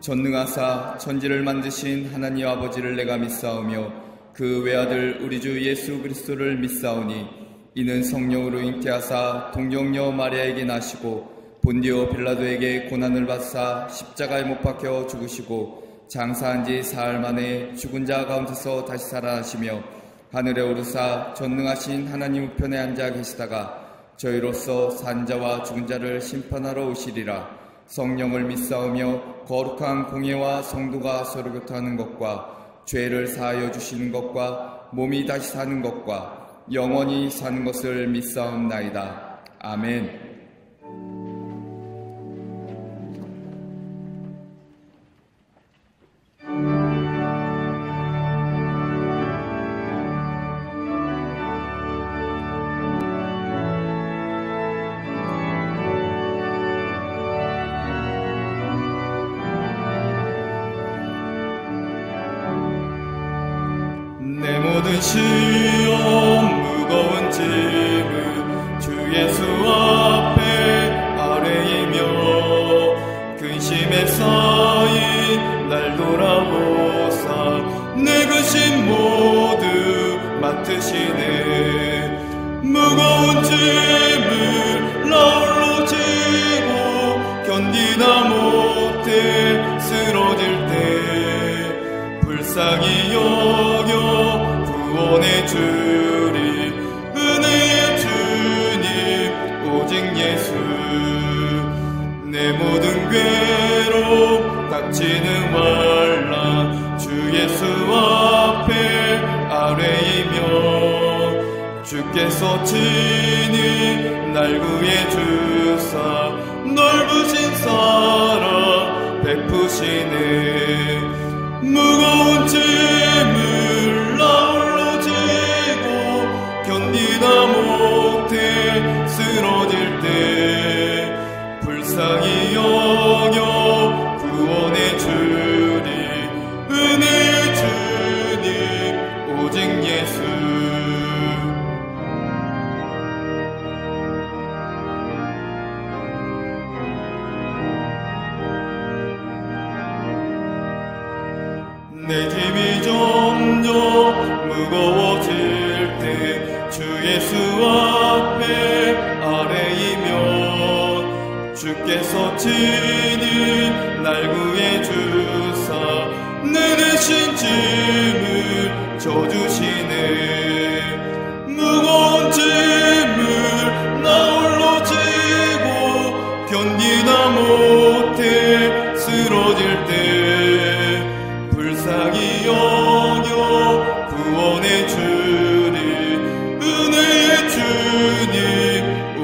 전능하사 천지를 만드신 하나님 아버지를 내가 믿사오며 그 외아들 우리 주 예수 그리스도를 믿사오니 이는 성령으로 잉태하사 동정녀 마리아에게 나시고 본디오 빌라도에게 고난을 받사 십자가에 못 박혀 죽으시고 장사한 지 사흘 만에 죽은 자 가운데서 다시 살아나시며 하늘에 오르사 전능하신 하나님 우편에 앉아 계시다가 저희로서 산 자와 죽은 자를 심판하러 오시리라. 성령을 믿사오며 거룩한 공예와 성도가 서로 교통하는 것과 죄를 사하여 주시는 것과 몸이 다시 사는 것과 영원히 사는 것을 믿사옵나이다. 아멘. 내 모든 시험 무거운 짐을 주 예수 앞에 아뢰이며 근심에 쌓인 날 돌아보사 내 근심 모두 맡으시네. 무거운 짐을 나 홀로 지고 견디다 못해 쓰러질 때 불쌍히 여겨 구원해 주리. 은혜의 주님 오직 예수. 내 모든 괴로움 닥치는 환난 주 예수 앞에 아뢰이며 주께서 친히 날 구해 주사 넓으신 사랑 베푸시네. 무거운 짐을 나 홀로 지고 견디다 못해 쓰러질 때 불쌍히 여겨 구원해 주리. 은혜의 주님 오직 예수. 내 짐이 점점 무거워질 때 주 예수 앞에 아뢰이며 주께서 친히 날 구해 주사 내 대신 짐을 져주시네. 무거운 짐을 나 홀로 지고 견디다 못해 쓰러질 때 불쌍히 여겨 구원해 주리. 은혜의 주님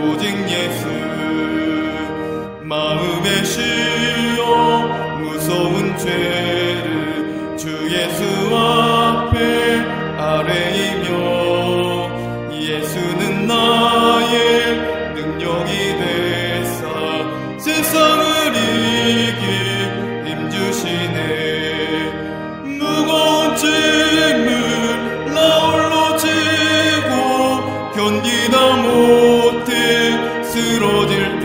오직 예수. 마음의 시험 무서운 죄를 주 예수 앞에 아뢰이며 예수는 나의 능력이 되사 세상을 이길 힘 주시네. 무거운 짐을 나 홀로 지고 견디다 못해 쓰러질 때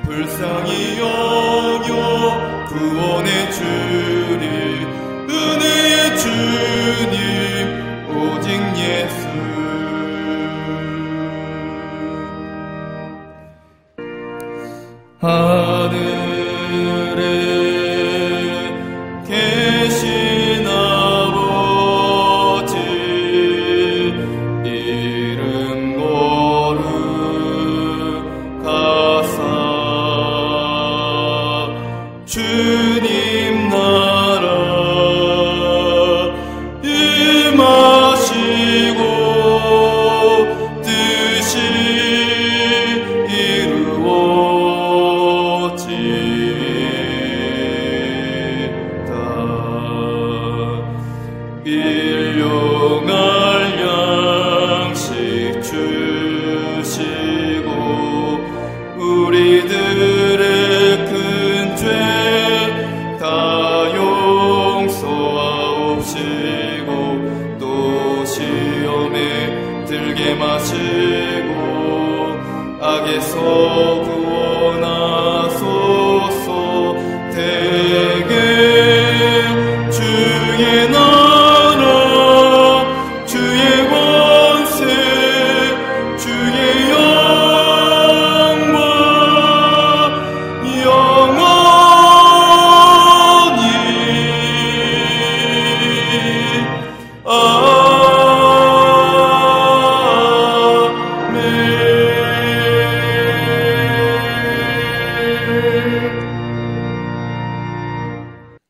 불쌍히 여겨 구원해 주리. 은혜의 주님 오직 예수. 하늘에 계신 아버지 이름 거룩하사 주님 나라 임하시고 뜻이 일용할 양식 주시고 우리들의 큰 죄 다 용서하옵시고 또 시험에 들게 마시고 악에서 구원하소서.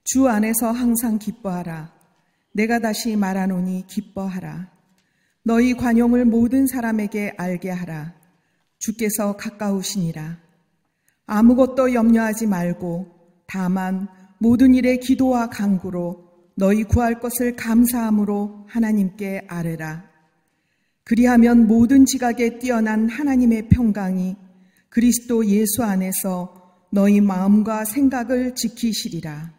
주 안에서 항상 기뻐하라. 내가 다시 말하노니 기뻐하라. 너희 관용을 모든 사람에게 알게 하라. 주께서 가까우시니라. 아무것도 염려하지 말고 다만 모든 일에 기도와 간구로 너희 구할 것을 감사함으로 하나님께 아뢰라. 그리하면 모든 지각에 뛰어난 하나님의 평강이 그리스도 예수 안에서 너희 마음과 생각을 지키시리라.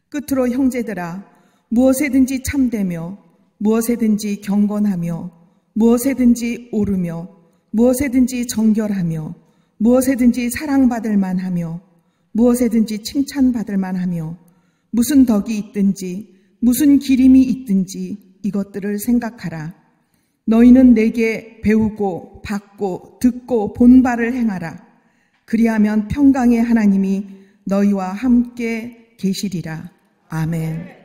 끝으로 형제들아, 무엇에든지 참되며 무엇에든지 경건하며 무엇에든지 옳으며 무엇에든지 정결하며 무엇에든지 사랑받을 만하며 무엇에든지 칭찬받을 만하며 무슨 덕이 있든지 무슨 기림이 있든지 이것들을 생각하라. 너희는 내게 배우고 받고 듣고 본 바를 행하라. 그리하면 평강의 하나님이 너희와 함께 계시리라. 아멘.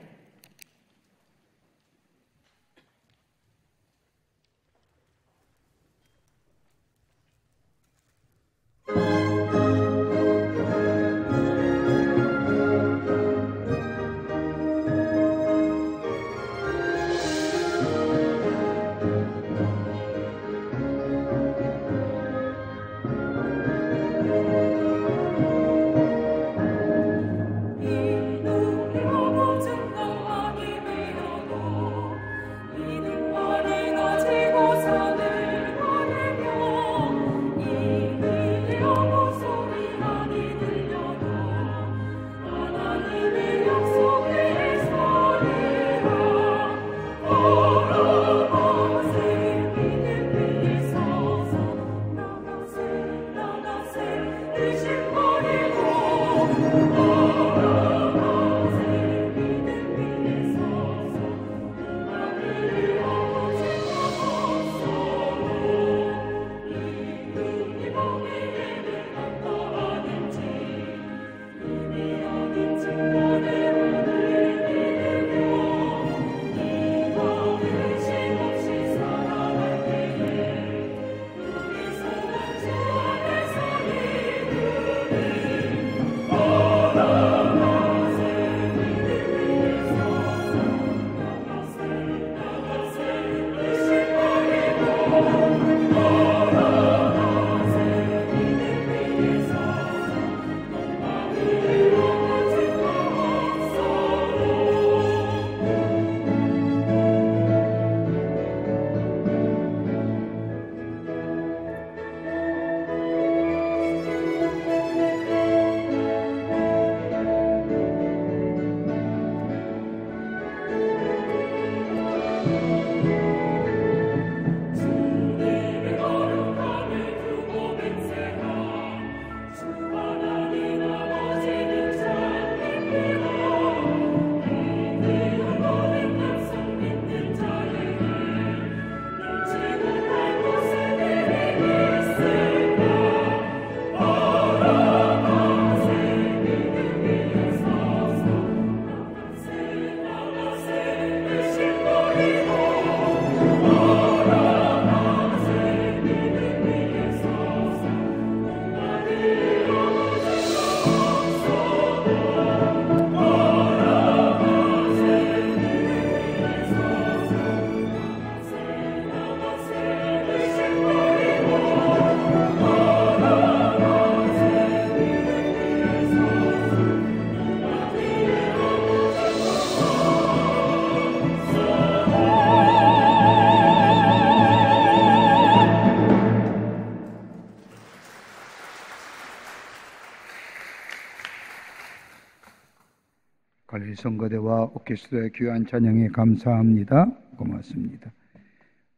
성거대와 오케스트라의 귀한 찬양에 감사합니다. 고맙습니다.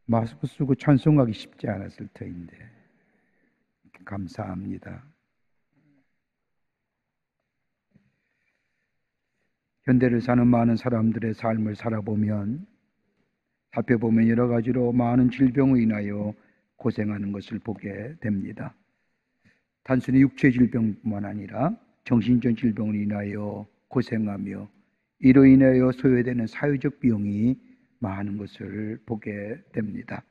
마스크 쓰고 찬송하기 쉽지 않았을 터인데 감사합니다. 현대를 사는 많은 사람들의 삶을 살아보면 살펴보면 여러 가지로 많은 질병으로 인하여 고생하는 것을 보게 됩니다. 단순히 육체 질병뿐만 아니라 정신적 질병으로 인하여 고생하며 이로 인하여 소요되는 사회적 비용이 많은 것을 보게 됩니다.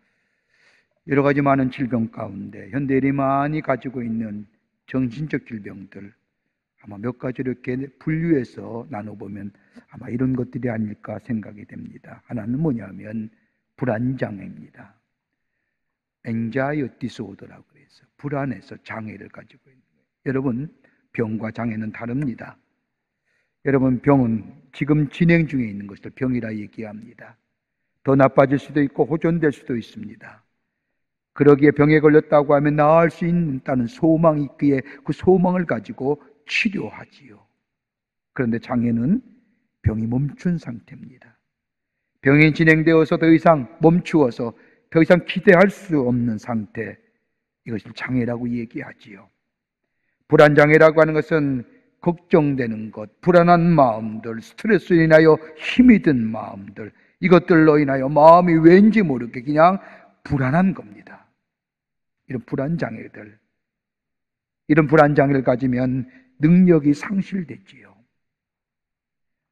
여러 가지 많은 질병 가운데 현대인이 많이 가지고 있는 정신적 질병들, 아마 몇 가지를 이렇게 분류해서 나눠보면 아마 이런 것들이 아닐까 생각이 됩니다. 하나는 뭐냐면 불안장애입니다. anxiety disorder라고 해서 불안해서 장애를 가지고 있는 거예요. 여러분, 병과 장애는 다릅니다. 여러분, 병은 지금 진행 중에 있는 것을 병이라 얘기합니다. 더 나빠질 수도 있고 호전될 수도 있습니다. 그러기에 병에 걸렸다고 하면 나을 수 있다는 소망이 있기에 그 소망을 가지고 치료하지요. 그런데 장애는 병이 멈춘 상태입니다. 병이 진행되어서 더 이상 멈추어서 더 이상 기대할 수 없는 상태, 이것을 장애라고 얘기하지요. 불안장애라고 하는 것은 걱정되는 것, 불안한 마음들, 스트레스로 인하여 힘이 든 마음들, 이것들로 인하여 마음이 왠지 모르게 그냥 불안한 겁니다. 이런 불안장애들, 이런 불안장애를 가지면 능력이 상실되지요.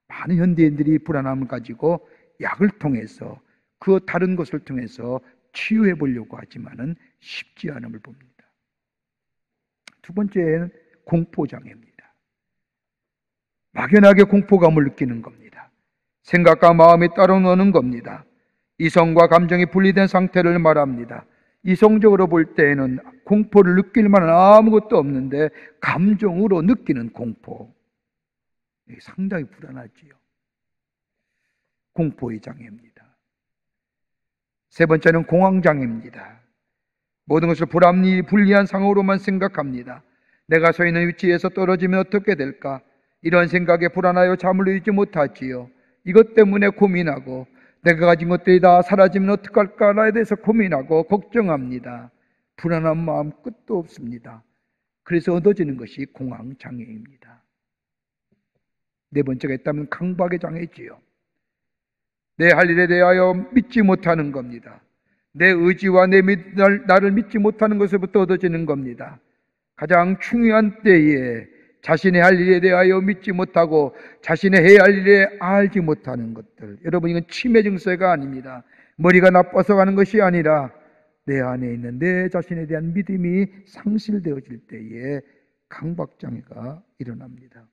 많은 현대인들이 불안함을 가지고 약을 통해서 그 다른 것을 통해서 치유해 보려고 하지만은 쉽지 않음을 봅니다. 두 번째는 공포장애입니다. 막연하게 공포감을 느끼는 겁니다. 생각과 마음이 따로 노는 겁니다. 이성과 감정이 분리된 상태를 말합니다. 이성적으로 볼 때에는 공포를 느낄 만한 아무것도 없는데 감정으로 느끼는 공포, 상당히 불안하지요. 공포의 장애입니다. 세 번째는 공황장애입니다. 모든 것을 불리한 상황으로만 생각합니다. 내가 서 있는 위치에서 떨어지면 어떻게 될까? 이런 생각에 불안하여 잠을 이루지 못하지요. 이것 때문에 고민하고 내가 가진 것들이 다 사라지면 어떡할까에 대해서 고민하고 걱정합니다. 불안한 마음 끝도 없습니다. 그래서 얻어지는 것이 공황장애입니다. 네 번째가 있다면 강박의 장애지요. 내 할 일에 대하여 믿지 못하는 겁니다. 내 의지와 나를 믿지 못하는 것에부터 얻어지는 겁니다. 가장 중요한 때에 자신의 할 일에 대하여 믿지 못하고 자신의 해야 할 일에 알지 못하는 것들, 여러분, 이건 치매 증세가 아닙니다. 머리가 나빠서 가는 것이 아니라 내 안에 있는 내 자신에 대한 믿음이 상실되어질 때에 강박장애가 일어납니다.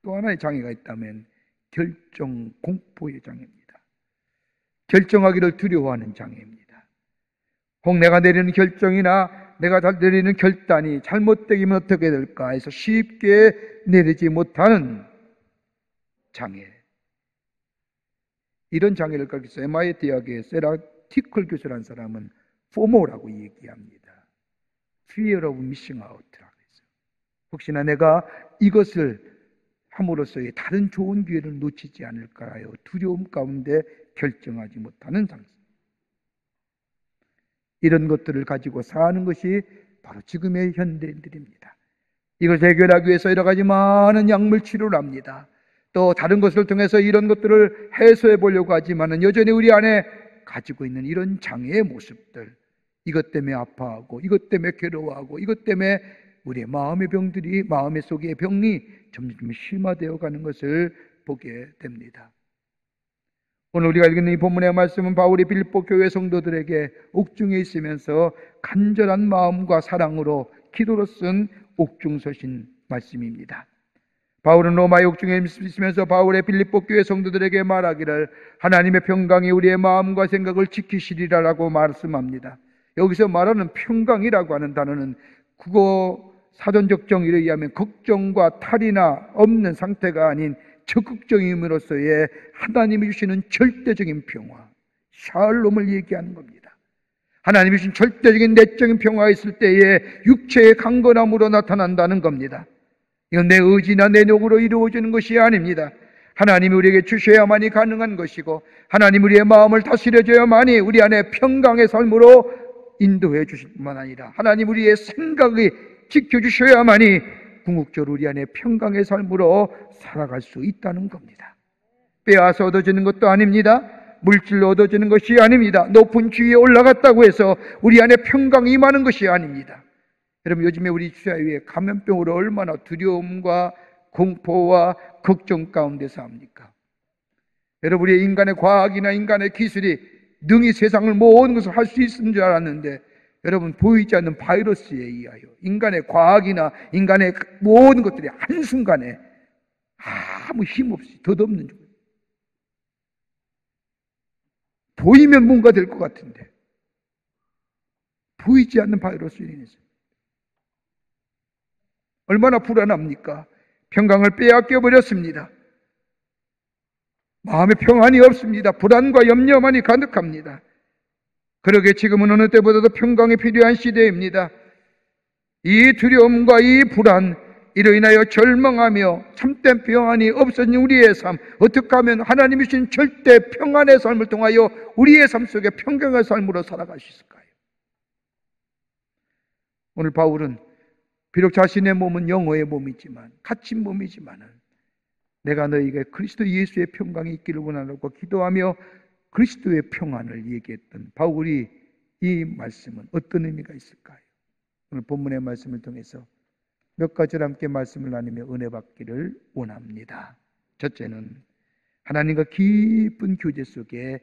또 하나의 장애가 있다면 결정 공포의 장애입니다. 결정하기를 두려워하는 장애입니다. 혹 내가 내리는 결정이나 내가 내리는 결단이 잘못되면 어떻게 될까 해서 쉽게 내리지 못하는 장애. 이런 장애를 갖고 있어요. MIT 대학의 세라 티클 교수라는 사람은 FOMO라고 얘기합니다. Fear of Missing Out라고 해서 혹시나 내가 이것을 함으로써의 다른 좋은 기회를 놓치지 않을까 하여 두려움 가운데 결정하지 못하는 상태. 이런 것들을 가지고 사는 것이 바로 지금의 현대인들입니다. 이걸 해결하기 위해서 여러 가지 많은 약물 치료를 합니다. 또 다른 것을 통해서 이런 것들을 해소해 보려고 하지만 여전히 우리 안에 가지고 있는 이런 장애의 모습들, 이것 때문에 아파하고 이것 때문에 괴로워하고 이것 때문에 우리의 마음의 병들이, 마음의 속의 병이 점점 심화되어 가는 것을 보게 됩니다. 오늘 우리가 읽는 이 본문의 말씀은 바울이 빌립보 교회 성도들에게 옥중에 있으면서 간절한 마음과 사랑으로 기도로 쓴 옥중서신 말씀입니다. 바울은 로마의 옥중에 있으면서 바울의 빌립보 교회 성도들에게 말하기를 하나님의 평강이 우리의 마음과 생각을 지키시리라라고 말씀합니다. 여기서 말하는 평강이라고 하는 단어는 국어 사전적 정의에 의하면 걱정과 탈이나 없는 상태가 아닌 적극적임으로써의 하나님이 주시는 절대적인 평화, 샬롬을 얘기하는 겁니다. 하나님이 주신 절대적인 내적인 평화가 있을 때에 육체의 강건함으로 나타난다는 겁니다. 이건 내 의지나 내 노력으로 이루어지는 것이 아닙니다. 하나님이 우리에게 주셔야만이 가능한 것이고 하나님 우리의 마음을 다스려줘야만이 우리 안에 평강의 삶으로 인도해 주실 뿐만 아니라 하나님 우리의 생각이 지켜주셔야만이 궁극적으로 우리 안에 평강의 삶으로 살아갈 수 있다는 겁니다. 빼앗아 얻어지는 것도 아닙니다. 물질로 얻어지는 것이 아닙니다. 높은 지위에 올라갔다고 해서 우리 안에 평강이 임하는 것이 아닙니다. 여러분, 요즘에 우리 사회에 감염병으로 얼마나 두려움과 공포와 걱정 가운데 삽니까? 여러분, 우리 인간의 과학이나 인간의 기술이 능히 세상을 모든 것을 할 수 있는 줄 알았는데, 여러분, 보이지 않는 바이러스에 의하여 인간의 과학이나 인간의 모든 것들이 한순간에 아무 힘없이 덧없는 줄, 보이면 뭔가 될 것 같은데 보이지 않는 바이러스로 인해서 얼마나 불안합니까? 평강을 빼앗겨 버렸습니다. 마음에 평안이 없습니다. 불안과 염려만이 가득합니다. 그러게 지금은 어느 때보다도 평강이 필요한 시대입니다. 이 두려움과 이 불안, 이로 인하여 절망하며 참된 평안이 없어진 우리의 삶, 어떻게 하면 하나님이 주신 절대 평안의 삶을 통하여 우리의 삶 속에 평강의 삶으로 살아갈 수 있을까요? 오늘 바울은 비록 자신의 몸은 영혼의 몸이지만, 갇힌 몸이지만은 내가 너희에게 그리스도 예수의 평강이 있기를 원하라고 기도하며 그리스도의 평안을 얘기했던 바울이 이 말씀은 어떤 의미가 있을까요? 오늘 본문의 말씀을 통해서 몇 가지를 함께 말씀을 나누며 은혜 받기를 원합니다. 첫째는 하나님과 깊은 교제 속에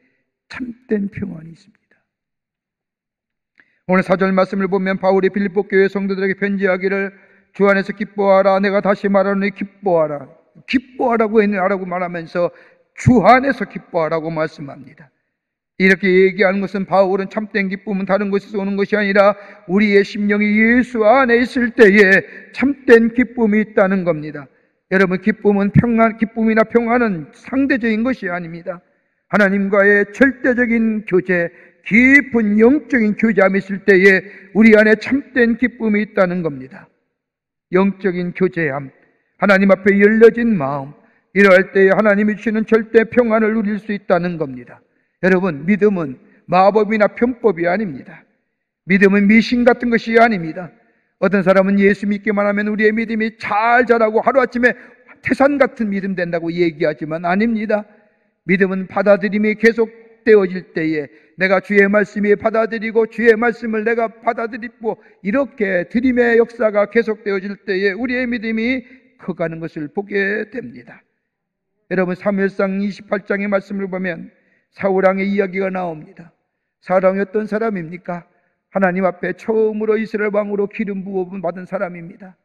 참된 평안이 있습니다. 오늘 4절 말씀을 보면 바울이 빌립보 교회 성도들에게 편지하기를 주 안에서 기뻐하라, 내가 다시 말하노니 기뻐하라, 기뻐하라고 하라고 말하면서 주 안에서 기뻐하라고 말씀합니다. 이렇게 얘기하는 것은 바울은 참된 기쁨은 다른 곳에서 오는 것이 아니라 우리의 심령이 예수 안에 있을 때에 참된 기쁨이 있다는 겁니다. 여러분, 기쁨이나 평안은 상대적인 것이 아닙니다. 하나님과의 절대적인 교제, 깊은 영적인 교제함이 있을 때에 우리 안에 참된 기쁨이 있다는 겁니다. 영적인 교제함, 하나님 앞에 열려진 마음, 이러할 때에 하나님이 주시는 절대 평안을 누릴 수 있다는 겁니다. 여러분, 믿음은 마법이나 편법이 아닙니다. 믿음은 미신 같은 것이 아닙니다. 어떤 사람은 예수 믿기만 하면 우리의 믿음이 잘 자라고 하루아침에 태산 같은 믿음 된다고 얘기하지만 아닙니다. 믿음은 받아들임이 계속되어질 때에 내가 주의 말씀이 받아들이고 주의 말씀을 내가 받아들이고 이렇게 드림의 역사가 계속되어질 때에 우리의 믿음이 커가는 것을 보게 됩니다. 여러분, 사무엘상 28장의 말씀을 보면 사울왕의 이야기가 나옵니다. 사울왕이 어떤 사람입니까? 하나님 앞에 처음으로 이스라엘 왕으로 기름 부음 받은 사람입니다.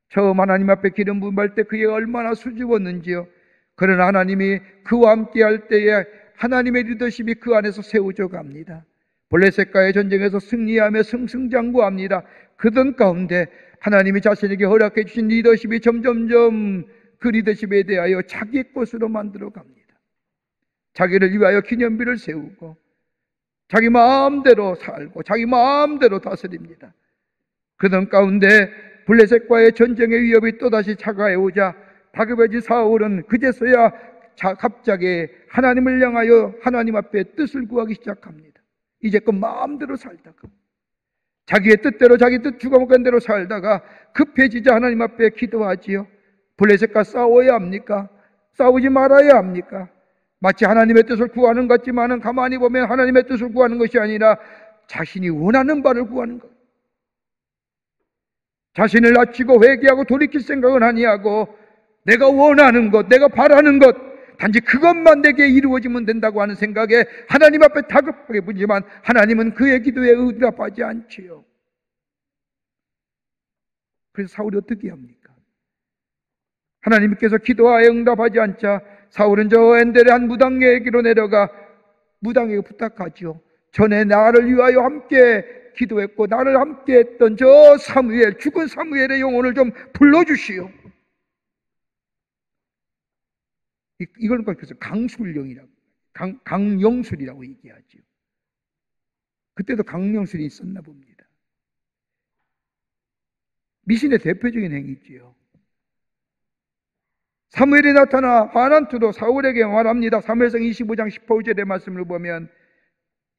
처음 하나님 앞에 기름 부음 받을 때 그게 얼마나 수줍었는지요. 그러나 하나님이 그와 함께 할 때에 하나님의 리더십이 그 안에서 세워져 갑니다. 블레셋과의 전쟁에서 승리하며 승승장구합니다. 그들 가운데 하나님이 자신에게 허락해 주신 리더십이 점점점 그 리더십에 대하여 자기 것으로 만들어 갑니다. 자기를 위하여 기념비를 세우고 자기 마음대로 살고 자기 마음대로 다스립니다. 그들 가운데 블레셋과의 전쟁의 위협이 또다시 차가해 오자 다급해진 사울은 그제서야 갑자기 하나님을 향하여 하나님 앞에 뜻을 구하기 시작합니다. 이제껏 마음대로 살다가 자기의 뜻대로 자기 뜻 주관한 대로 살다가 급해지자 하나님 앞에 기도하지요. 블레셋과 싸워야 합니까? 싸우지 말아야 합니까? 마치 하나님의 뜻을 구하는 것 같지만은 가만히 보면 하나님의 뜻을 구하는 것이 아니라 자신이 원하는 바를 구하는 것. 자신을 낮추고 회개하고 돌이킬 생각은 아니하고 내가 원하는 것, 내가 바라는 것, 단지 그것만 내게 이루어지면 된다고 하는 생각에 하나님 앞에 다급하게 부르지만 하나님은 그의 기도에 응답하지 않지요. 그래서 사울이 어떻게 합니까? 하나님께서 기도하에 응답하지 않자 사울은 저 엔델의 한 무당에게로 내려가 무당에게 부탁하지요. 전에 나를 위하여 함께 기도했고 나를 함께 했던 저 사무엘, 죽은 사무엘의 영혼을 좀 불러주시오. 이걸 그래서 강술령이라고, 강영술이라고 얘기하죠. 그때도 강영술이 있었나 봅니다. 미신의 대표적인 행위지요. 사무엘이 나타나 화난 투로 사울에게 말합니다. 사무엘상 25장 18절의 말씀을 보면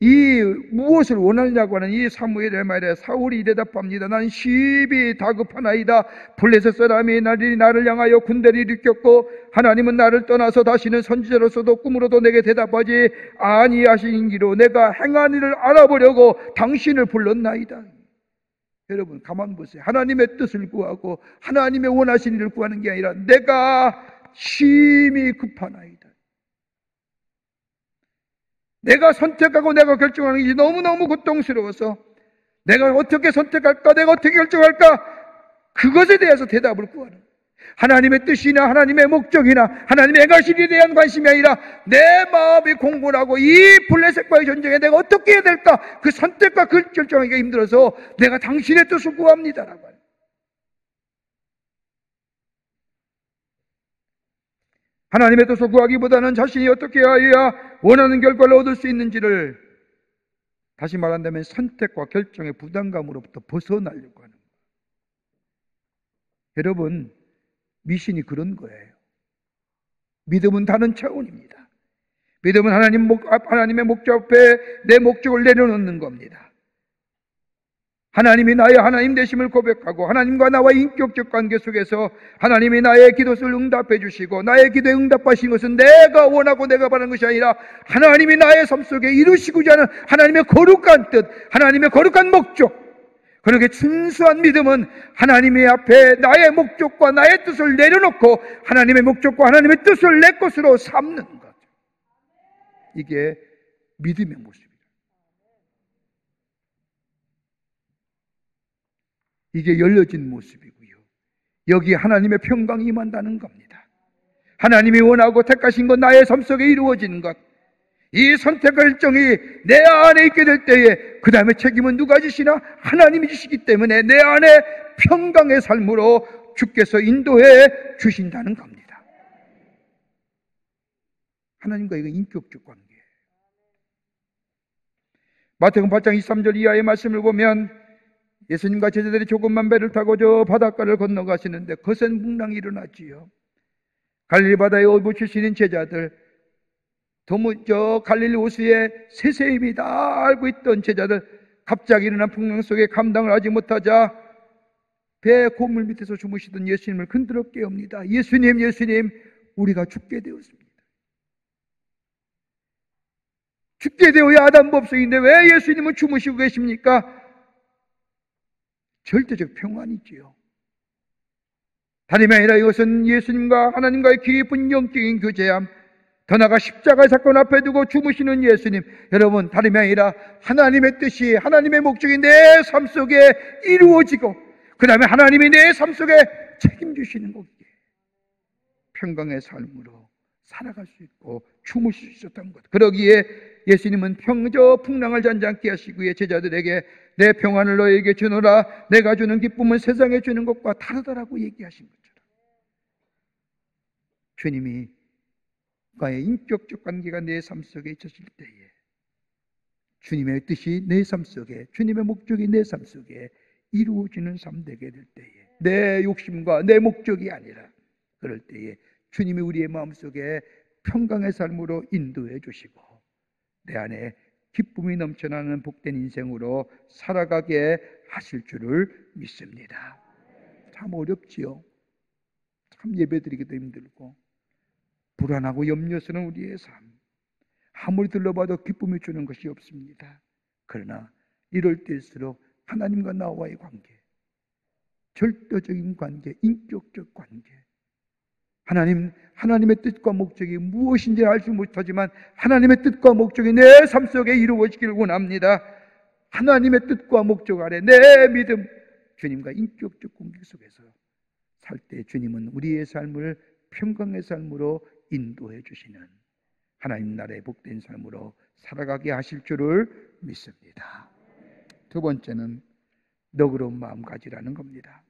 이 무엇을 원하느냐고 하는 이 사무엘의 말에 사울이 대답합니다. 난 시비 다급하나이다. 블레셋 사람이 나를 향하여 군대를 일으켰고 하나님은 나를 떠나서 다시는 선지자로서도 꿈으로도 내게 대답하지 아니하시기로 내가 행한 일을 알아보려고 당신을 불렀나이다. 여러분 가만 보세요. 하나님의 뜻을 구하고 하나님의 원하신 일을 구하는 게 아니라 내가 심히 급하나이다. 내가 선택하고 내가 결정하는 게 너무너무 고통스러워서 내가 어떻게 선택할까? 내가 어떻게 결정할까? 그것에 대해서 대답을 구하는, 하나님의 뜻이나 하나님의 목적이나 하나님의 행하심에 대한 관심이 아니라 내 마음이 공분하고 이 블레셋과의 전쟁에 내가 어떻게 해야 될까? 그 선택과 그 결정하기가 힘들어서 내가 당신의 뜻을 구합니다라고 해요. 하나님의 뜻을 구하기보다는 자신이 어떻게 해야 원하는 결과를 얻을 수 있는지를, 다시 말한다면 선택과 결정의 부담감으로부터 벗어나려고 하는 거예요. 여러분, 미신이 그런 거예요. 믿음은 다른 차원입니다. 믿음은 하나님의 목적 앞에 내 목적을 내려놓는 겁니다. 하나님이 나의 하나님 되심을 고백하고 하나님과 나와의 인격적 관계 속에서 하나님이 나의 기도를 응답해 주시고 나의 기도에 응답하신 것은 내가 원하고 내가 바라는 것이 아니라 하나님이 나의 삶 속에 이루시고자 하는 하나님의 거룩한 뜻, 하나님의 거룩한 목적. 그렇게 순수한 믿음은 하나님의 앞에 나의 목적과 나의 뜻을 내려놓고 하나님의 목적과 하나님의 뜻을 내 것으로 삼는 것. 이게 믿음의 모습입니다. 이게 열려진 모습이고요. 여기 하나님의 평강이 임한다는 겁니다. 하나님이 원하고 택하신 것, 나의 삶 속에 이루어지는 것, 이 선택 결정이 내 안에 있게 될 때에 그 다음에 책임은 누가 지시나? 하나님이 지시기 때문에 내 안에 평강의 삶으로 주께서 인도해 주신다는 겁니다. 하나님과 이거 인격적 관계예요. 마태복음 8장 23절 이하의 말씀을 보면 예수님과 제자들이 조금만 배를 타고 저 바닷가를 건너가시는데 거센 풍랑이 일어났지요. 갈릴리 바다에 오부치시는 제자들, 저 갈릴리 호수에 세세히 다 알고 있던 제자들, 갑자기 일어난 풍랑 속에 감당을 하지 못하자 배 고물 밑에서 주무시던 예수님을 흔들어 깨웁니다. 예수님, 예수님, 우리가 죽게 되었습니다. 죽게 되어야 아담 법석인데 왜 예수님은 주무시고 계십니까? 절대적 평안이지요. 다름이 아니라 이것은 예수님과 하나님과의 깊은 영적인 교제함, 더 나아가 십자가의 사건 앞에 두고 주무시는 예수님, 여러분, 다름이 아니라 하나님의 뜻이, 하나님의 목적이 내 삶 속에 이루어지고 그 다음에 하나님이 내 삶 속에 책임지시는 거기에 평강의 삶으로 살아갈 수 있고 주무실 수 있었던 것. 그러기에 예수님은 저 풍랑을 잔잔케 하시고 제자들에게 내 평안을 너에게 주노라, 내가 주는 기쁨은 세상에 주는 것과 다르다라고 얘기하신 것처럼 주님이 과의 인격적 관계가 내 삶 속에 있었을 때에 주님의 뜻이 내 삶 속에, 주님의 목적이 내 삶 속에 이루어지는 삶 되게 될 때에 내 욕심과 내 목적이 아니라 그럴 때에 주님이 우리의 마음속에 평강의 삶으로 인도해 주시고 내 안에 기쁨이 넘쳐나는 복된 인생으로 살아가게 하실 줄을 믿습니다. 참 어렵지요. 참 예배드리기도 힘들고 불안하고 염려스러운 우리의 삶, 아무리 들러봐도 기쁨이 주는 것이 없습니다. 그러나 이럴 때일수록 하나님과 나와의 관계, 절대적인 관계, 인격적 관계, 하나님의 뜻과 목적이 무엇인지 알지 못하지만 하나님의 뜻과 목적이 내 삶 속에 이루어지기를 원합니다. 하나님의 뜻과 목적 아래 내 믿음, 주님과 인격적 관계 속에서 살 때 주님은 우리의 삶을 평강의 삶으로 인도해 주시는 하나님 나라의 복된 삶으로 살아가게 하실 줄을 믿습니다. 두 번째는 너그러운 마음 가지라는 겁니다.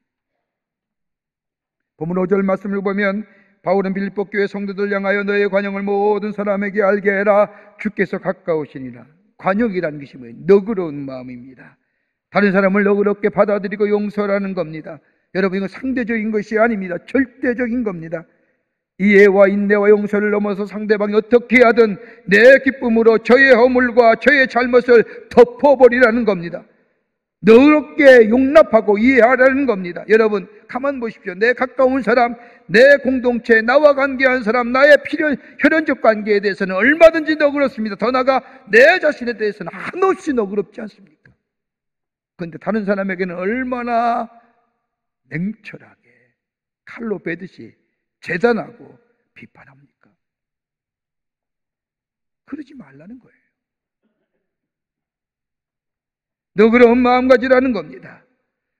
본문 5절 말씀을 보면 바울은 빌립보 교회 성도들 향하여 너의 관용을 모든 사람에게 알게 해라, 주께서 가까우시니라. 관용이라는 것이 뭐예요? 너그러운 마음입니다. 다른 사람을 너그럽게 받아들이고 용서라는 겁니다. 여러분, 이건 상대적인 것이 아닙니다. 절대적인 겁니다. 이해와 인내와 용서를 넘어서 상대방이 어떻게 하든 내 기쁨으로 저의 허물과 저의 잘못을 덮어버리라는 겁니다. 너그럽게 용납하고 이해하라는 겁니다. 여러분, 가만 보십시오. 내 가까운 사람, 내 공동체, 나와 관계한 사람, 나의 혈연적 관계에 대해서는 얼마든지 너그럽습니다. 더 나아가 내 자신에 대해서는 한없이 너그럽지 않습니까? 그런데 다른 사람에게는 얼마나 냉철하게 칼로 베듯이 재단하고 비판합니까? 그러지 말라는 거예요. 너그러운 마음가지라는 겁니다.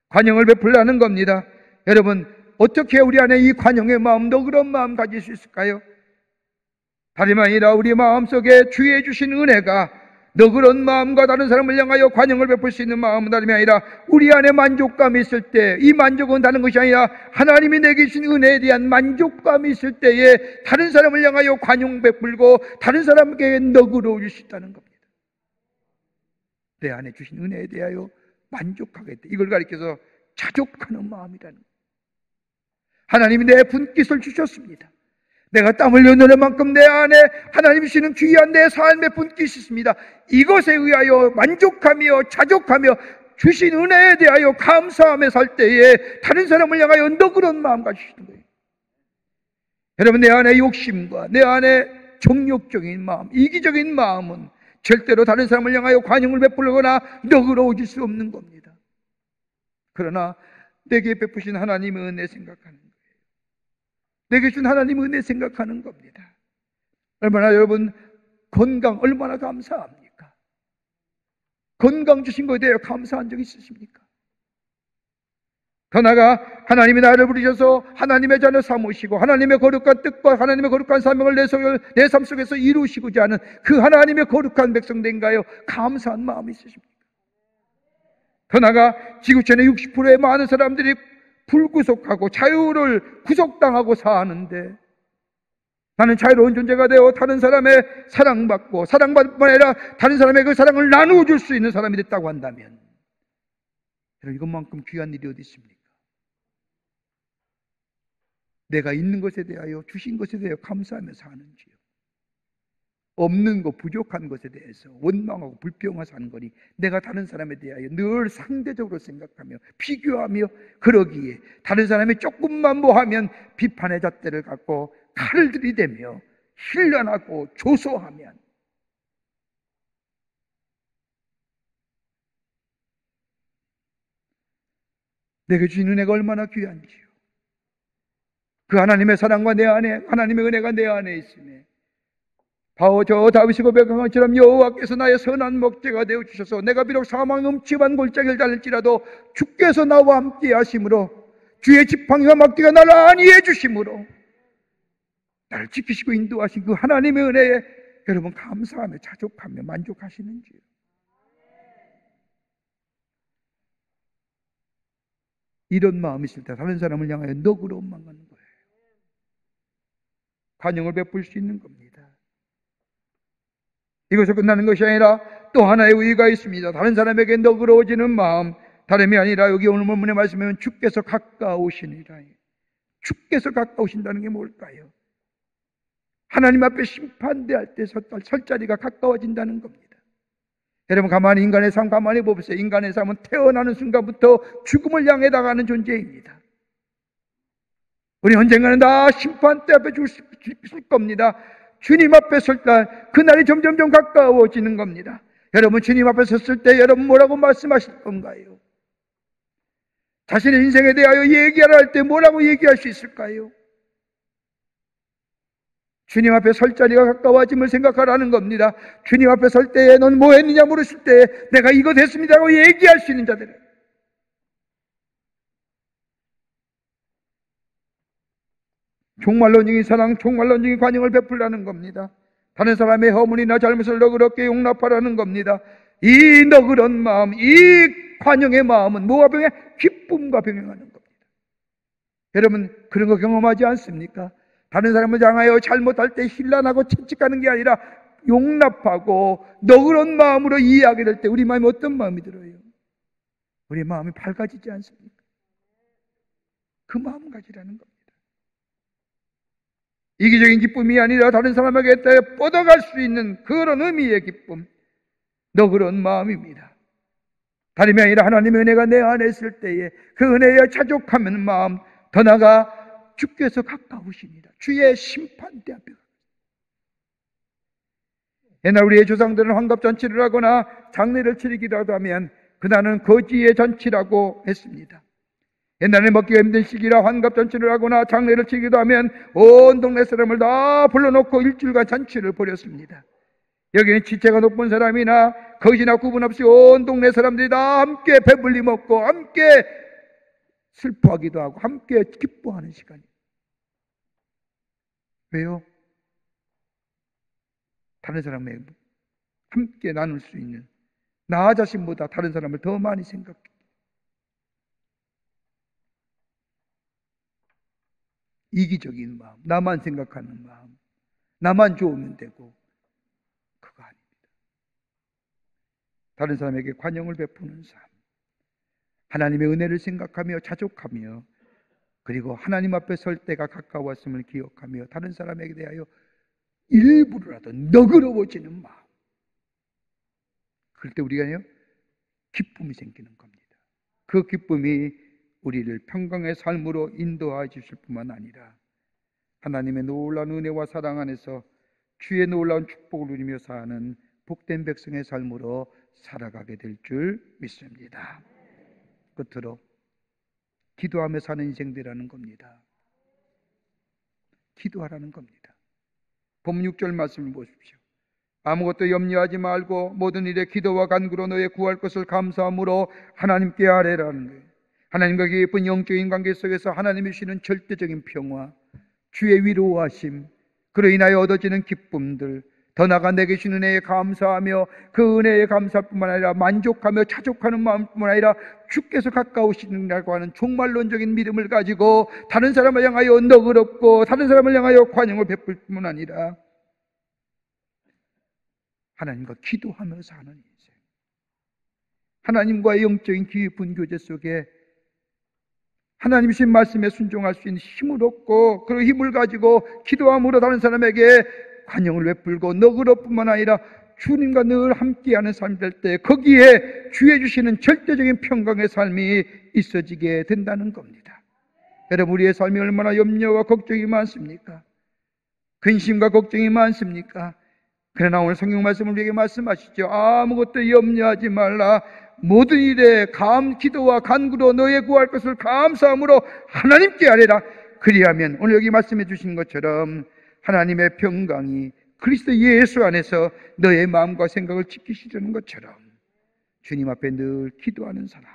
관용을 베풀라는 겁니다. 여러분, 어떻게 우리 안에 이 관용의 마음, 너그러운 마음 가질 수 있을까요? 다름이 아니라 우리 마음속에 주의 주신 은혜가 너그러운 마음과 다른 사람을 향하여 관용을 베풀 수 있는 마음은 다름이 아니라 우리 안에 만족감이 있을 때, 이 만족은 다른 것이 아니라 하나님이 내게 주신 은혜에 대한 만족감이 있을 때에 다른 사람을 향하여 관용 베풀고 다른 사람에게 너그러울 수 있다는 겁니다. 내 안에 주신 은혜에 대하여 만족하겠다. 이걸 가리켜서 자족하는 마음이라는 거예요. 하나님이 내 분깃을 주셨습니다. 내가 땀 흘려내는 만큼 내 안에 하나님이 주시는 귀한 내 삶의 분깃이 있습니다. 이것에 의하여 만족하며 자족하며 주신 은혜에 대하여 감사하며 살 때에 다른 사람을 향하여 너그러운 마음 가지시는 거예요. 여러분, 내 안에 욕심과 내 안에 정욕적인 마음, 이기적인 마음은 절대로 다른 사람을 향하여 관용을 베풀거나 너그러워질 수 없는 겁니다. 그러나 내게 베푸신 하나님의 은혜 생각하는 거예요. 내게 준 하나님의 은혜 생각하는 겁니다. 얼마나 여러분 건강 얼마나 감사합니까? 건강 주신 것에 대해 감사한 적 있으십니까? 더 나아가 하나님이 나를 부르셔서 하나님의 자녀 삼으시고 하나님의 거룩한 뜻과 하나님의 거룩한 사명을 내 삶 속에서 이루시고자 하는 그 하나님의 거룩한 백성된가요? 감사한 마음이 있으십니까? 더 나아가 지구촌의 60%의 많은 사람들이 불구속하고 자유를 구속당하고 사는데 나는 자유로운 존재가 되어 다른 사람의 사랑받고 사랑받을 뿐 아니라 다른 사람의 그 사랑을 나누어 줄 수 있는 사람이 됐다고 한다면 이것만큼 귀한 일이 어디 있습니까? 내가 있는 것에 대하여 주신 것에 대하여 감사하며 사는지요? 없는 것, 부족한 것에 대해서 원망하고 불평하며 사는 거니 내가 다른 사람에 대하여 늘 상대적으로 생각하며 비교하며 그러기에 다른 사람이 조금만 뭐하면 비판의 잣대를 갖고 칼을 들이대며 힐난하고 조소하면 내게 주신 은혜가 얼마나 귀한지요. 그 하나님의 사랑과 내 안에 하나님의 은혜가 내 안에 있으며 바오 저 다윗이 고백한 것처럼 여호와께서 나의 선한 목재가 되어 주셔서 내가 비록 사망의 음침한 골짜기를 달릴지라도 주께서 나와 함께 하심으로 주의 지팡이와 막대가 나를 안위해 주심으로 나를 지키시고 인도하신 그 하나님의 은혜에 여러분 감사하며 자족하며 만족하시는지요? 이런 마음이 있을 때 다른 사람을 향하여 너그러운 마음 갖는 거예요. 관용을 베풀 수 있는 겁니다. 이것을 끝나는 것이 아니라 또 하나의 의의가 있습니다. 다른 사람에게 너그러워지는 마음, 다름이 아니라 여기 오늘 본문의 말씀에는 주께서 가까우시니라. 주께서 가까우신다는 게 뭘까요? 하나님 앞에 심판대할 때 설 자리가 가까워진다는 겁니다. 여러분 가만히 인간의 삶 가만히 보세요. 인간의 삶은 태어나는 순간부터 죽음을 향해 나가는 존재입니다. 우리 언젠가는 다 심판대 앞에 죽을 겁니다. 주님 앞에 설 날 그날이 점점점 가까워지는 겁니다. 여러분 주님 앞에 섰을 때 여러분 뭐라고 말씀하실 건가요? 자신의 인생에 대하여 얘기하라 할 때 뭐라고 얘기할 수 있을까요? 주님 앞에 설 자리가 가까워짐을 생각하라는 겁니다. 주님 앞에 설 때에 넌 뭐 했느냐 물으실 때 내가 이거 됐습니다라고 얘기할 수 있는 자들. 종말론적인 사랑, 종말론적인 관용을 베풀라는 겁니다. 다른 사람의 허물이나 잘못을 너그럽게 용납하라는 겁니다. 이 너그러운 마음, 이 관용의 마음은 뭐가 병해? 기쁨과 병행하는 겁니다. 여러분 그런 거 경험하지 않습니까? 다른 사람을 향하여 잘못할 때 힐난하고 채찍하는 게 아니라 용납하고 너그러운 마음으로 이해하게 될 때 우리 마음이 어떤 마음이 들어요? 우리 마음이 밝아지지 않습니까? 그 마음 가지라는 겁니다. 이기적인 기쁨이 아니라 다른 사람에게 뻗어갈 수 있는 그런 의미의 기쁨, 너그러운 마음입니다. 다름이 아니라 하나님의 은혜가 내 안에 있을 때에 그 은혜에 자족하는 마음, 더 나아가 주께서 가까우십니다. 주의 심판대 앞에. 옛날 우리의 조상들은 환갑잔치를 하거나 장례를 치르기도 하면 그날은 거지의 잔치라고 했습니다. 옛날에 먹기가 힘든 시기라 환갑잔치를 하거나 장례를 치기도 하면 온 동네 사람을 다 불러놓고 일주일간 잔치를 벌였습니다. 여기는 지체가 높은 사람이나 거지나 구분 없이 온 동네 사람들이 다 함께 배불리 먹고 함께 슬퍼하기도 하고 함께 기뻐하는 시간이에요. 왜요? 다른 사람에게 함께 나눌 수 있는, 나 자신보다 다른 사람을 더 많이 생각해. 이기적인 마음, 나만 생각하는 마음, 나만 좋으면 되고, 그거 아닙니다. 다른 사람에게 관용을 베푸는 삶, 하나님의 은혜를 생각하며 자족하며, 그리고 하나님 앞에 설 때가 가까웠음을 기억하며 다른 사람에게 대하여 일부러라도 너그러워지는 마음, 그럴 때 우리가요 기쁨이 생기는 겁니다. 그 기쁨이 우리를 평강의 삶으로 인도하여 주실 뿐만 아니라 하나님의 놀라운 은혜와 사랑 안에서 주의 놀라운 축복을 누리며 사는 복된 백성의 삶으로 살아가게 될 줄 믿습니다. 끝으로 기도하며 사는 인생들이라는 겁니다. 기도하라는 겁니다. 본문 6절 말씀을 보십시오. 아무것도 염려하지 말고 모든 일에 기도와 간구로 너의 구할 것을 감사함으로 하나님께 아뢰라는 거예요. 하나님과 깊은 영적인 관계 속에서 하나님이 주시는 절대적인 평화, 주의 위로하심, 그로 인하여 얻어지는 기쁨들, 더 나아가 내게 주신 은혜에 감사하며 그 은혜에 감사할 뿐만 아니라 만족하며 자족하는 마음뿐만 아니라 주께서 가까우시다고 하는 종말론적인 믿음을 가지고 다른 사람을 향하여 너그럽고 다른 사람을 향하여 관용을 베풀 뿐만 아니라 하나님과 기도하며 사는 인생, 하나님과의 영적인 깊은 교제 속에 하나님 주신 말씀에 순종할 수 있는 힘을 얻고 그 힘을 가지고 기도함으로 다른 사람에게 관용을 베풀고 너그러울 뿐만 아니라 주님과 늘 함께하는 삶이 될 때 거기에 주의 주시는 절대적인 평강의 삶이 있어지게 된다는 겁니다. 여러분, 우리의 삶이 얼마나 염려와 걱정이 많습니까? 근심과 걱정이 많습니까? 그러나 오늘 성경 말씀을 우리에게 말씀하시죠. 아무것도 염려하지 말라. 모든 일에 기도와 간구로 너의 구할 것을 감사함으로 하나님께 아뢰라. 그리하면 오늘 여기 말씀해 주신 것처럼 하나님의 평강이 그리스도 예수 안에서 너의 마음과 생각을 지키시려는 것처럼 주님 앞에 늘 기도하는 사람,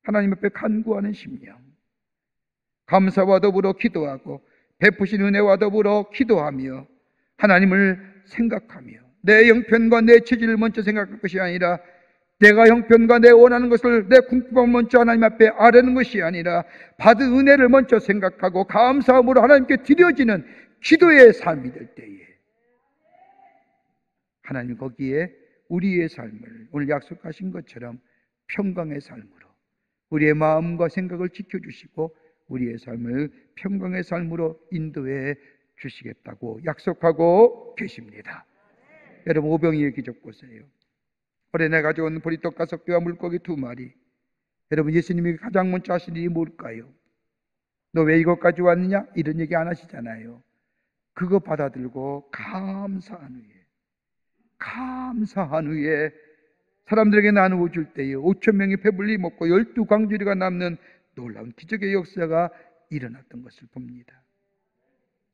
하나님 앞에 간구하는 심령, 감사와 더불어 기도하고 베푸신 은혜와 더불어 기도하며 하나님을 생각하며 내 형편과 내 처지를 먼저 생각할 것이 아니라 내가 형편과 내 원하는 것을 내 궁핍함을 먼저 하나님 앞에 아뢰는 것이 아니라 받은 은혜를 먼저 생각하고 감사함으로 하나님께 드려지는 기도의 삶이 될 때에 하나님 거기에 우리의 삶을 오늘 약속하신 것처럼 평강의 삶으로 우리의 마음과 생각을 지켜주시고 우리의 삶을 평강의 삶으로 인도해 주시겠다고 약속하고 계십니다. 여러분, 오병이의 기적 보세요. 어린애 가져온 보리떡 5개와 물고기 2마리. 여러분, 예수님이 가장 먼저 하신 일이 뭘까요? 너 왜 이것 가져왔느냐? 이런 얘기 안 하시잖아요. 그거 받아들고 감사한 후에 사람들에게 나누어 줄 때에 5,000명이 배불리 먹고 12광주리가 남는 놀라운 기적의 역사가 일어났던 것을 봅니다.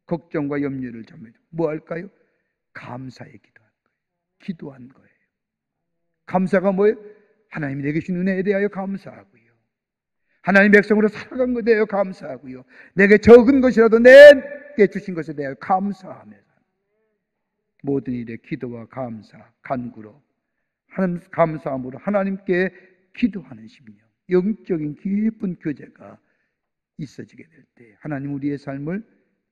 걱정과 염려를 잠에 뭐 할까요? 감사에 기도한 거예요. 감사가 뭐예요? 하나님이 내게 주신 은혜에 대하여 감사하고요, 하나님 백성으로 살아간 것에 대하여 감사하고요, 내게 적은 것이라도 내게 주신 것에 대하여 감사하면서 모든 일에 기도와 감사, 간구로 감사함으로 하나님께 기도하는 심령, 영적인 깊은 교제가 있어지게 될 때 하나님 우리의 삶을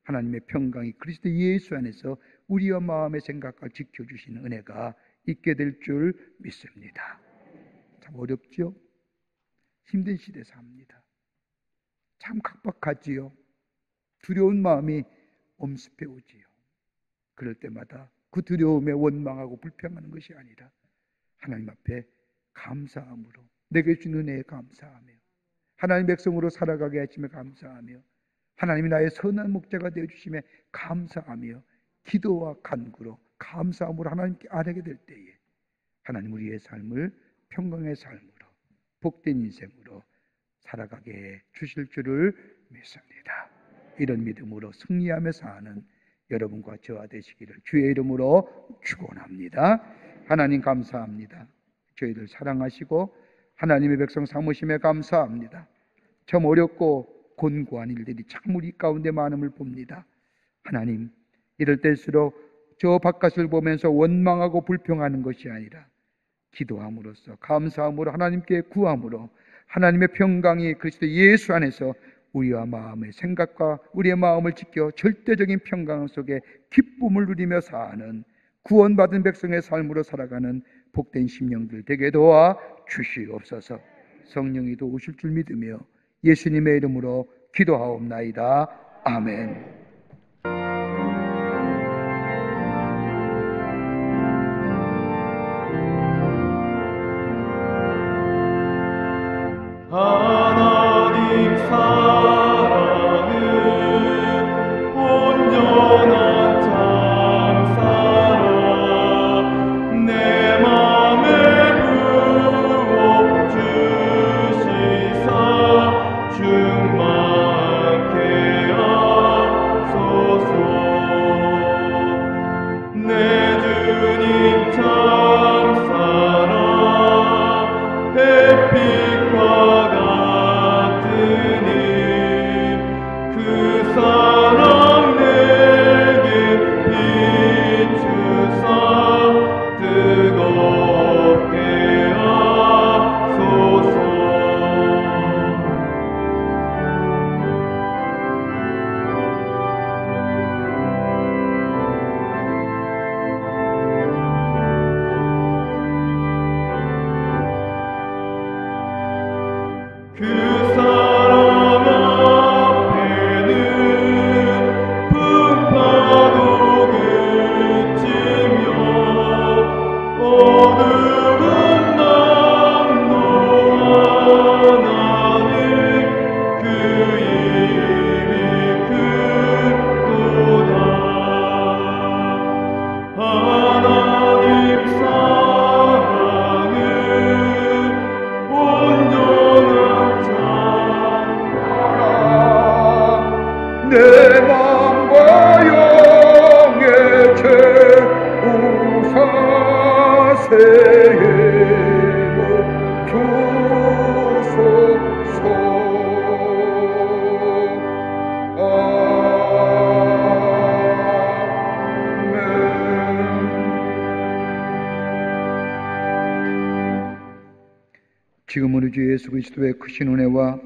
하나님의 평강이 그리스도 예수 안에서 우리와 마음의 생각을 지켜주시는 은혜가 있게 될 줄 믿습니다. 참 어렵죠? 힘든 시대에 삽니다. 참 각박하지요. 두려운 마음이 엄습해 오지요. 그럴 때마다 그 두려움에 원망하고 불평하는 것이 아니라 하나님 앞에 감사함으로 내게 준 은혜에 감사하며 하나님 백성으로 살아가게 하심에 감사하며 하나님이 나의 선한 목자가 되어주심에 감사하며 기도와 간구로 감사함으로 하나님께 아뢰게 될 때에 하나님 우리의 삶을 평강의 삶으로 복된 인생으로 살아가게 해 주실 줄을 믿습니다. 이런 믿음으로 승리하며 사는 여러분과 저와 되시기를 주의 이름으로 축원합니다. 하나님 감사합니다. 저희들 사랑하시고 하나님의 백성 삼으심에 감사합니다. 참 어렵고 곤고한 일들이 참 우리 가운데 많음을 봅니다. 하나님, 이럴 때일수록 저 바깥을 보면서 원망하고 불평하는 것이 아니라 기도함으로써 감사함으로 하나님께 구함으로 하나님의 평강이 그리스도 예수 안에서 우리와 마음의 생각과 우리의 마음을 지켜 절대적인 평강 속에 기쁨을 누리며 사는 구원받은 백성의 삶으로 살아가는 복된 심령들 되게 도와 주시옵소서. 성령이 도우실 줄 믿으며 예수님의 이름으로 기도하옵나이다. 아멘. 하나님 사랑은 온전한 참사랑 내 맘에 부어 주시사 충만케 하소서. 내 주님 참사랑 햇빛과 같으니 그 사랑 내게 비추사 뜨겁게 하소서. 그 사랑 앞에는 풍파도 그치며 어두운 남노하나는 그 힘이 크도다. 하나님 사랑은 온전한 내 맘과 영의 최우사세에 주소서. 아멘. 지금은 우리 주 예수 그리스도의 크신 은혜와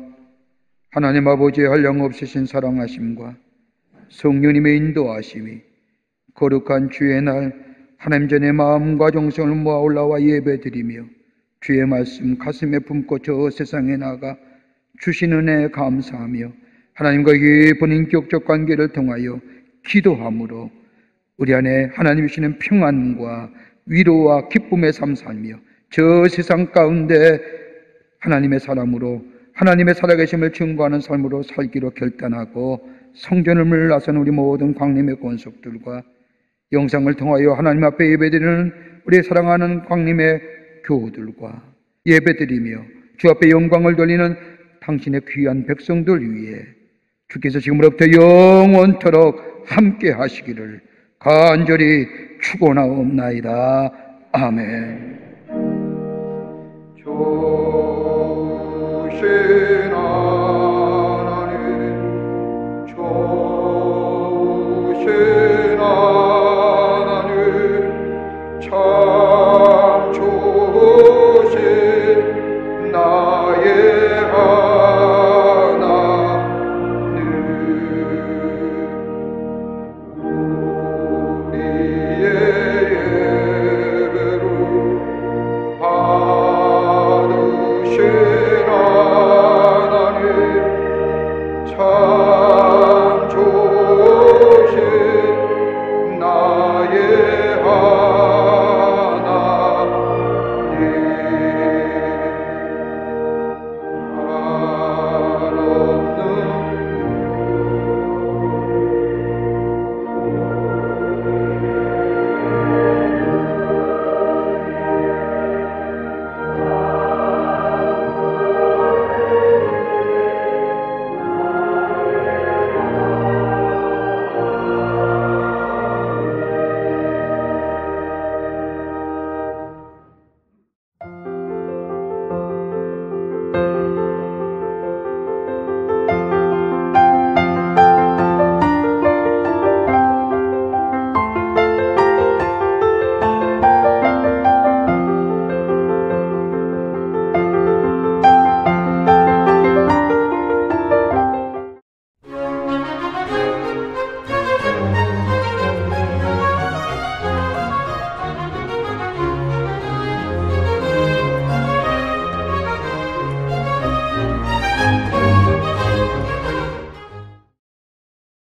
하나님 아버지의 한량없으신 사랑하심과 성령님의 인도하심이 거룩한 주의 날 하나님 전에 마음과 정성을 모아 올라와 예배드리며 주의 말씀 가슴에 품고 저 세상에 나가 주신 은혜에 감사하며 하나님과 깊은 인격적 관계를 통하여 기도함으로 우리 안에 하나님이 주시는 평안과 위로와 기쁨의 삶 살며 저 세상 가운데 하나님의 사람으로 하나님의 살아계심을 증거하는 삶으로 살기로 결단하고 성전을 나서는 우리 모든 광림의 권속들과 영상을 통하여 하나님 앞에 예배드리는 우리 사랑하는 광림의 교우들과 예배드리며 주 앞에 영광을 돌리는 당신의 귀한 백성들 위해 주께서 지금으로부터 영원토록 함께 하시기를 간절히 축원하옵나이다. 아멘. 조신 하나님, 조신 하나님,